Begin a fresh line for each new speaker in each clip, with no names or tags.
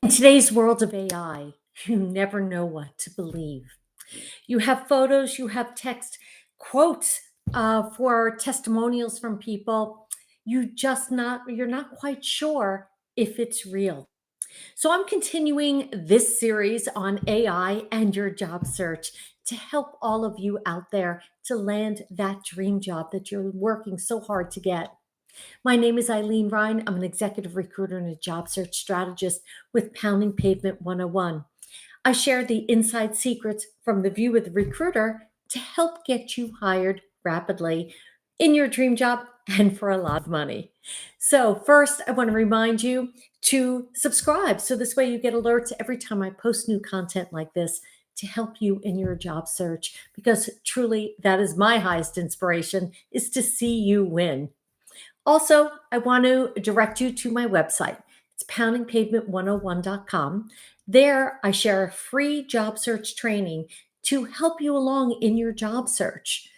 In today's world of AI, you never know what to believe. You have photos, you have text, quotes for testimonials from people. You're not quite sure if it's real. So I'm continuing this series on AI and your job search to help all of you out there to land that dream job that you're working so hard to get. My name is Rein. I'm an executive recruiter and a job search strategist with Pounding Pavement 101. I share the inside secrets from the view of the recruiter to help get you hired rapidly in your dream job and for a lot of money. So, first, I want to remind you to subscribe so this way you get alerts every time I post new content like this to help you in your job search because truly that is my highest inspiration is to see you win. Also, I want to direct you to my website. It's poundingpavement101.com. There, I share a free job search training to help you along in your job search.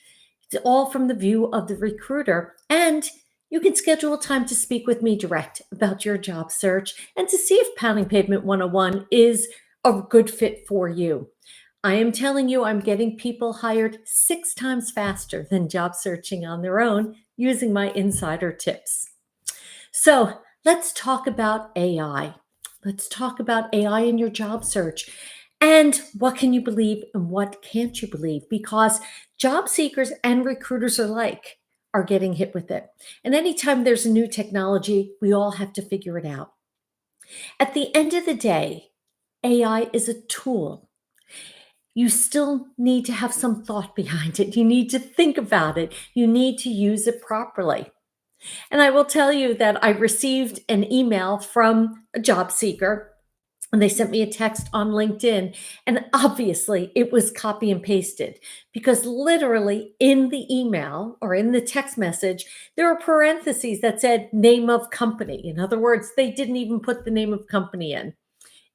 It's all from the view of the recruiter. And you can schedule time to speak with me direct about your job search and to see if Pounding Pavement 101 is a good fit for you. I am telling you, I'm getting people hired 6 times faster than job searching on their own using my insider tips. So let's talk about AI. Let's talk about AI in your job search. And what can you believe and what can't you believe? Because job seekers and recruiters alike are getting hit with it. And anytime there's a new technology, we all have to figure it out. At the end of the day, AI is a tool. You still need to have some thought behind it. You need to think about it. You need to use it properly. And I will tell you that I received an email from a job seeker and they sent me a text on LinkedIn. And obviously, it was copy and pasted because literally in the email or in the text message, there were parentheses that said name of company. In other words, they didn't even put the name of company in.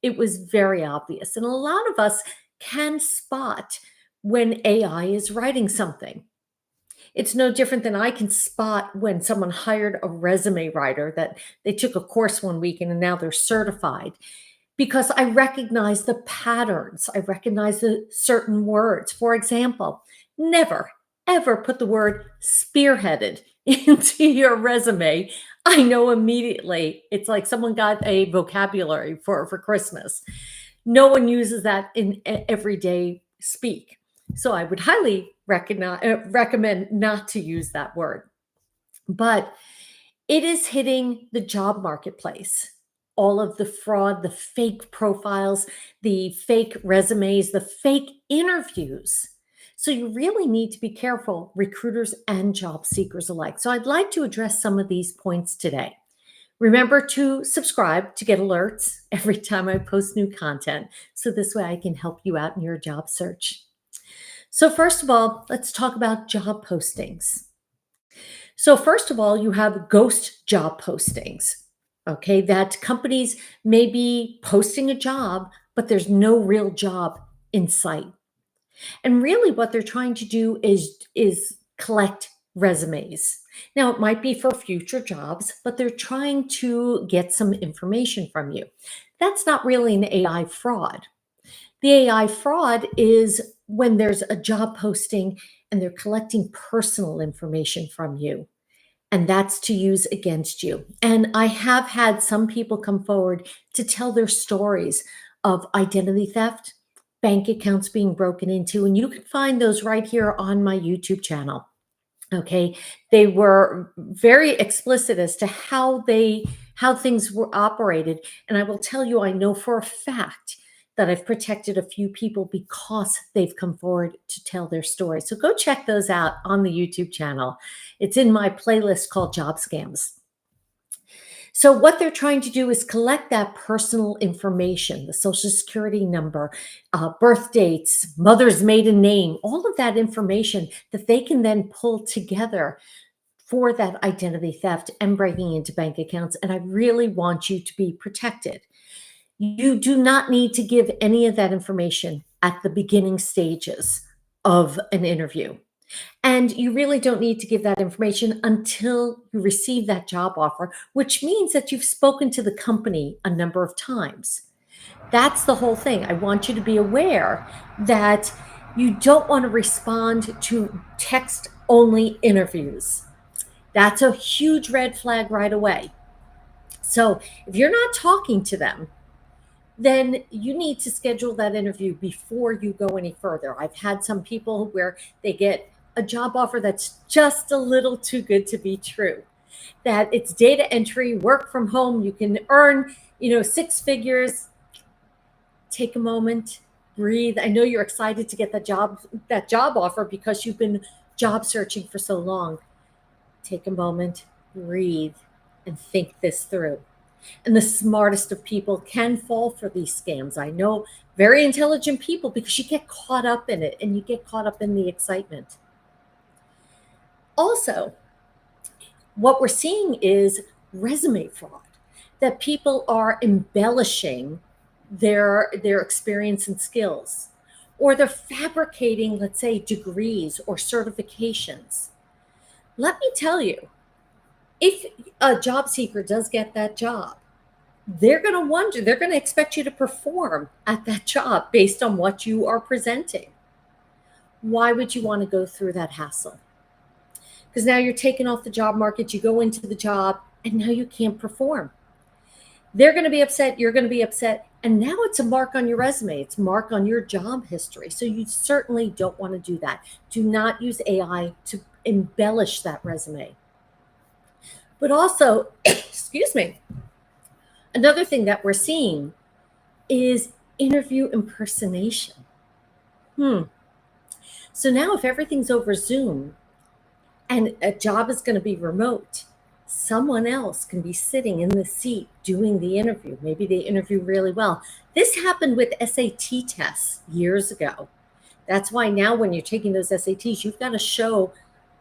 It was very obvious. And a lot of us can spot when AI is writing something. It's no different than I can spot when someone hired a resume writer that they took a course one week and now they're certified because I recognize the patterns. I recognize the certain words. For example, never, ever put the word spearheaded into your resume. I know immediately it's like someone got a vocabulary for Christmas. No one uses that in everyday speak. So I would highly recommend not to use that word. But it is hitting the job marketplace. All of the fraud, the fake profiles, the fake resumes, the fake interviews. So you really need to be careful, recruiters and job seekers alike. So I'd like to address some of these points today. Remember to subscribe to get alerts every time I post new content. So this way I can help you out in your job search. So, first of all, let's talk about job postings. So, first of all, you have ghost job postings, okay, that companies may be posting a job, but there's no real job in sight. And really, what they're trying to do is collect resumes. Now, it might be for future jobs, but they're trying to get some information from you. That's not really an AI fraud. The AI fraud is when there's a job posting and they're collecting personal information from you, and that's to use against you. And I have had some people come forward to tell their stories of identity theft, bank accounts being broken into, and you can find those right here on my YouTube channel. Okay, they were very explicit as to how things were operated, and I will tell you, I know for a fact that I've protected a few people because they've come forward to tell their story. So go check those out on the YouTube channel. It's in my playlist called Job Scams. So what they're trying to do is collect that personal information, the social security number, birth dates, mother's maiden name, all of that information that they can then pull together for that identity theft and breaking into bank accounts. And I really want you to be protected. You do not need to give any of that information at the beginning stages of an interview. And you really don't need to give that information until you receive that job offer, which means that you've spoken to the company a number of times. That's the whole thing. I want you to be aware that you don't want to respond to text only interviews. That's a huge red flag right away. So if you're not talking to them, then you need to schedule that interview before you go any further. I've had some people where they get a job offer that's just a little too good to be true. That it's data entry, work from home, you can earn, six figures. Take a moment, breathe. I know you're excited to get that job offer because you've been job searching for so long. Take a moment, breathe, and think this through. And the smartest of people can fall for these scams. I know very intelligent people, because you get caught up in it and you get caught up in the excitement. Also, what we're seeing is resume fraud, that people are embellishing their experience and skills, or they're fabricating, let's say, degrees or certifications. Let me tell you, if a job seeker does get that job, they're going to expect you to perform at that job based on what you are presenting. Why would you want to go through that hassle? Because now you're taken off the job market, you go into the job, and now you can't perform. They're going to be upset, you're going to be upset, and now it's a mark on your resume, it's a mark on your job history. So you certainly don't want to do that. Do not use AI to embellish that resume. But also, excuse me, another thing that we're seeing is interview impersonation. So now, if everything's over Zoom and a job is going to be remote, someone else can be sitting in the seat doing the interview. Maybe they interview really well. This happened with SAT tests years ago. That's why now, when you're taking those SATs, you've got to show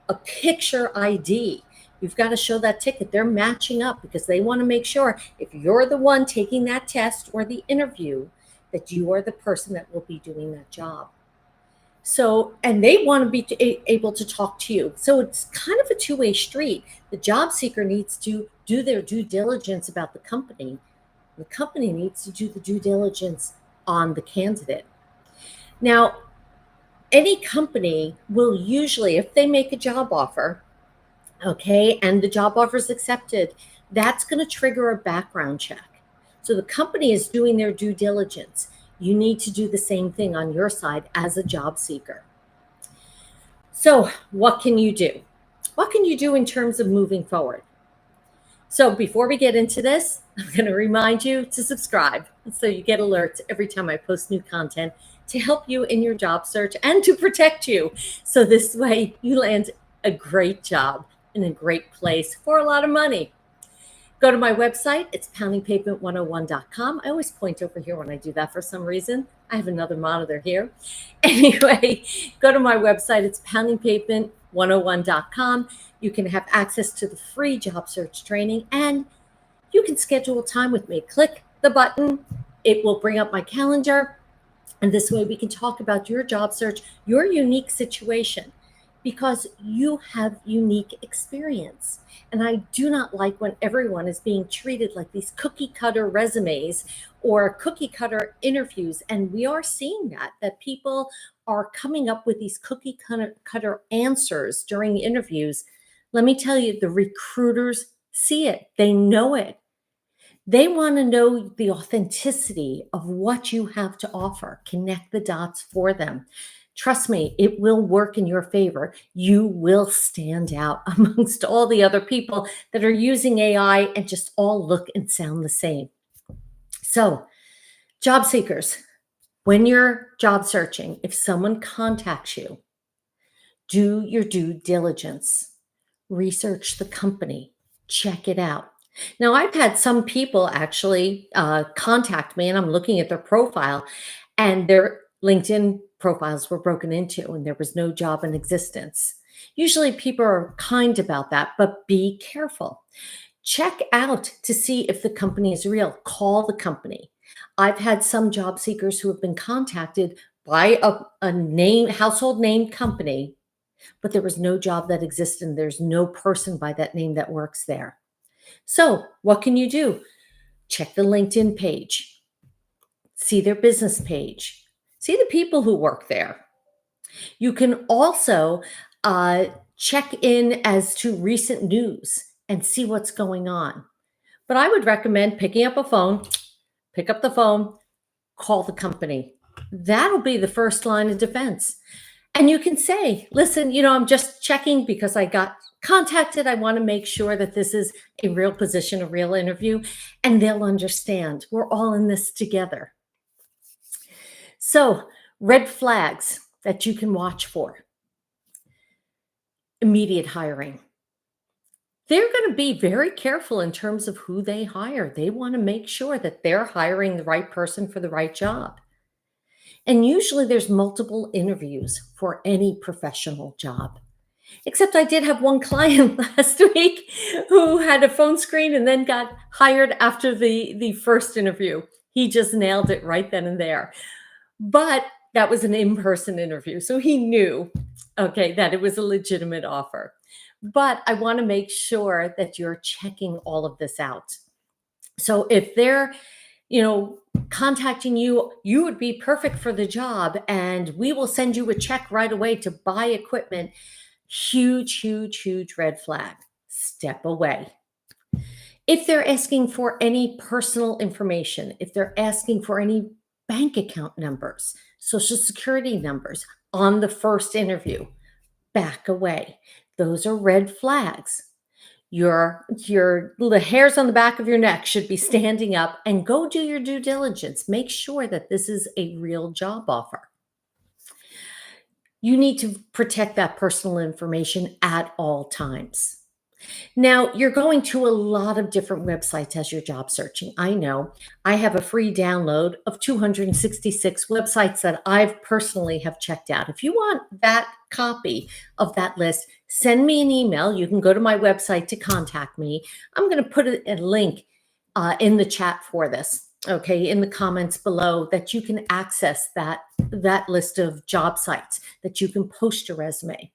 a picture ID. You've got to show that ticket. They're matching up because they want to make sure, if you're the one taking that test or the interview, that you are the person that will be doing that job. So, and they want to be able to talk to you. So it's kind of a two-way street. The job seeker needs to do their due diligence about the company. The company needs to do the due diligence on the candidate. Now, any company will usually, if they make a job offer, okay, and the job offer is accepted, that's going to trigger a background check. So the company is doing their due diligence. You need to do the same thing on your side as a job seeker. So what can you do? What can you do in terms of moving forward? So before we get into this, I'm going to remind you to subscribe so you get alerts every time I post new content to help you in your job search and to protect you. So this way you land a great job in a great place for a lot of money. Go to my website. It's poundingpavement101.com. I always point over here when I do that for some reason. I have another monitor here. Anyway, go to my website. It's poundingpavement101.com. You can have access to the free job search training, and you can schedule time with me. Click the button. It will bring up my calendar. And this way we can talk about your job search, your unique situation, because you have unique experience. And I do not like when everyone is being treated like these cookie cutter resumes or cookie cutter interviews. And we are seeing that people are coming up with these cookie cutter answers during the interviews. Let me tell you, the recruiters see it, they know it. They want to know the authenticity of what you have to offer. Connect the dots for them. Trust me, it will work in your favor. You will stand out amongst all the other people that are using AI and just all look and sound the same. So, job seekers, when you're job searching, if someone contacts you, do your due diligence. Research the company, check it out. Now, I've had some people actually contact me, and I'm looking at their profile, and their LinkedIn profiles were broken into, and there was no job in existence. Usually, people are kind about that, but be careful. Check out to see if the company is real. Call the company. I've had some job seekers who have been contacted by a name, household name company, but there was no job that existed, and there's no person by that name that works there. So, what can you do? Check the LinkedIn page. see their business page, see the people who work there. You can also uh, check in as to recent news and see what's going on. But I would recommend picking up a phone, pick up the phone, call the company. That'll be the first line of defense. And you can say, listen, I'm just checking because I got contacted. I want to make sure that this is a real position, a real interview, and they'll understand. We're all in this together. So, red flags that you can watch for: immediate hiring. They're going to be very careful in terms of who they hire. They want to make sure that they're hiring the right person for the right job. And usually there's multiple interviews for any professional job. Except I did have one client last week who had a phone screen and then got hired after the first interview. He just nailed it right then and there. But that was an in-person interview, so he knew, okay, that it was a legitimate offer. But I want to make sure that you're checking all of this out. So if they're, contacting you, you would be perfect for the job and we will send you a check right away to buy equipment. Huge, huge, huge red flag. Step away. If they're asking for any personal information, if they're asking for any bank account numbers, social security numbers on the first interview, back away. Those are red flags. The hairs on the back of your neck should be standing up, and go do your due diligence. Make sure that this is a real job offer. You need to protect that personal information at all times. Now, you're going to a lot of different websites as you're job searching. I know. I have a free download of 266 websites that I've personally have checked out. If you want that copy of that list, send me an email. You can go to my website to contact me. I'm going to put a link in the chat for this, okay, in the comments below, that you can access that list of job sites that you can post your resume.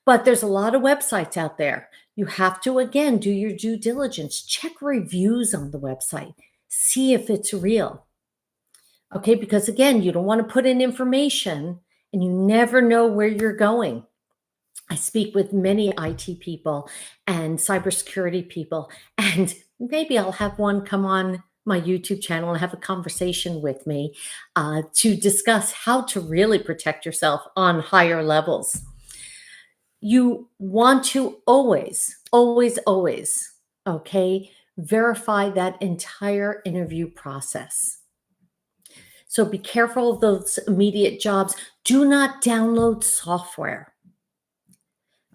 But there's a lot of websites out there. You have to, again, do your due diligence. Check reviews on the website. See if it's real. Okay, because again, you don't want to put in information and you never know where you're going. I speak with many IT people and cybersecurity people, and maybe I'll have one come on my YouTube channel and have a conversation with me to discuss how to really protect yourself on higher levels. You want to always, always, always, okay, verify that entire interview process. So be careful of those immediate jobs. Do not download software.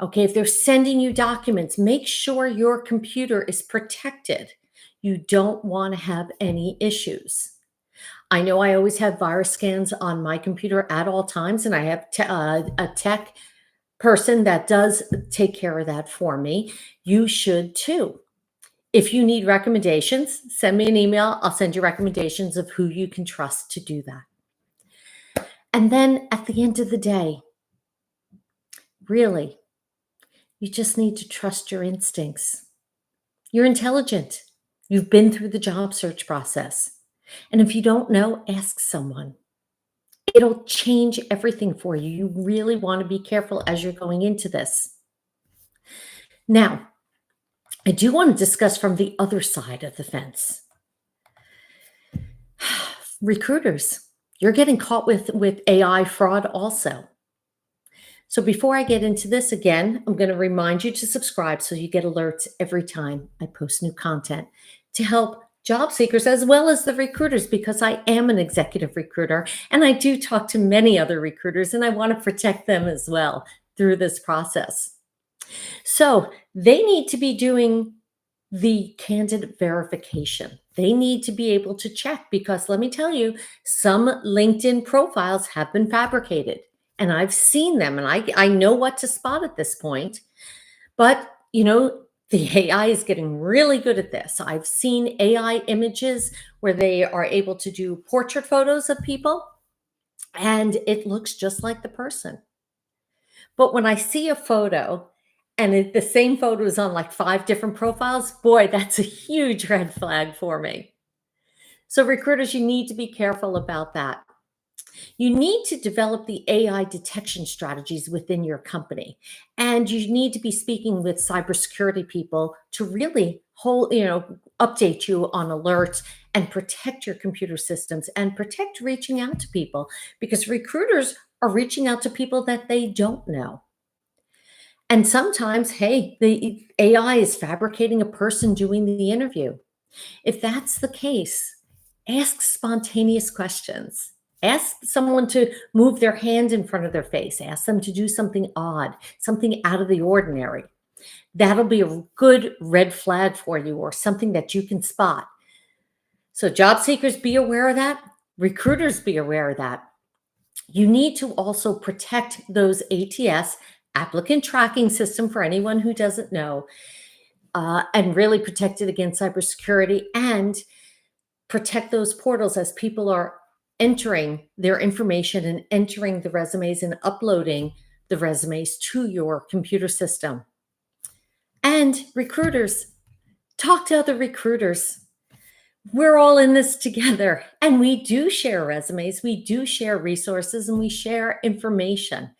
Okay, if they're sending you documents, make sure your computer is protected. You don't want to have any issues. I know I always have virus scans on my computer at all times, and I have a tech person that does take care of that for me. You should too. If you need recommendations, send me an email. I'll send you recommendations of who you can trust to do that. And then at the end of the day, really, you just need to trust your instincts. You're intelligent. You've been through the job search process. And if you don't know, ask someone. It'll change everything for you. You really want to be careful as you're going into this. Now, I do want to discuss from the other side of the fence. Recruiters, you're getting caught with AI fraud also. So before I get into this again, I'm going to remind you to subscribe so you get alerts every time I post new content to help job seekers as well as the recruiters, because I am an executive recruiter and I do talk to many other recruiters and I want to protect them as well through this process. So they need to be doing the candidate verification. They need to be able to check, because let me tell you, some LinkedIn profiles have been fabricated and I've seen them, and I know what to spot at this point. But, the AI is getting really good at this. I've seen AI images where they are able to do portrait photos of people and it looks just like the person. But when I see a photo and the same photo is on like 5 different profiles, boy, that's a huge red flag for me. So, recruiters, you need to be careful about that. You need to develop the AI detection strategies within your company. And you need to be speaking with cybersecurity people to really update you on alerts and protect your computer systems and protect reaching out to people because recruiters are reaching out to people that they don't know. And sometimes, hey, the AI is fabricating a person doing the interview. If that's the case, ask spontaneous questions. Ask someone to move their hand in front of their face. Ask them to do something odd, something out of the ordinary. That'll be a good red flag for you or something that you can spot. So, job seekers, be aware of that. Recruiters, be aware of that. You need to also protect those ATS, applicant tracking system, for anyone who doesn't know, and really protect it against cybersecurity and protect those portals as people are entering their information and entering the resumes and uploading the resumes to your computer system. And recruiters, talk to other recruiters. We're all in this together, and we do share resumes, we do share resources, and we share information.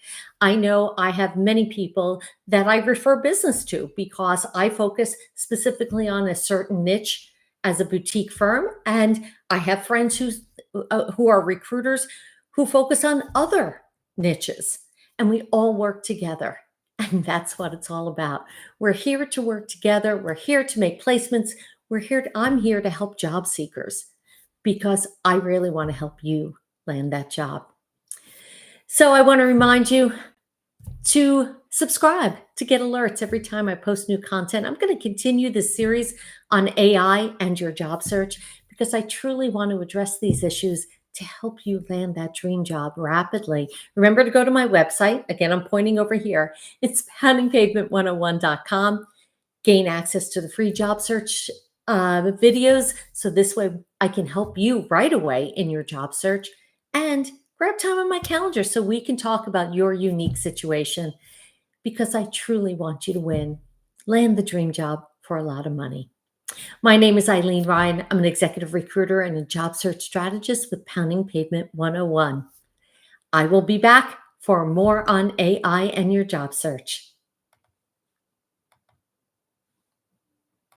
I know I have many people that I refer business to because I focus specifically on a certain niche as a boutique firm, and I have friends who are recruiters who focus on other niches, and we all work together. And that's what it's all about. We're here to work together. We're here to make placements. I'm here to help job seekers because I really want to help you land that job. So I want to remind you to subscribe to get alerts every time I post new content. I'm going to continue this series on AI and your job search because I truly want to address these issues to help you land that dream job rapidly. Remember to go to my website. Again, I'm pointing over here. It's poundingpavement101.com. Gain access to the free job search videos. So this way I can help you right away in your job search and grab time on my calendar so we can talk about your unique situation because I truly want you to win, land the dream job for a lot of money. My name is Ilene Rein. I'm an executive recruiter and a job search strategist with Pounding Pavement 101. I will be back for more on AI and your job search.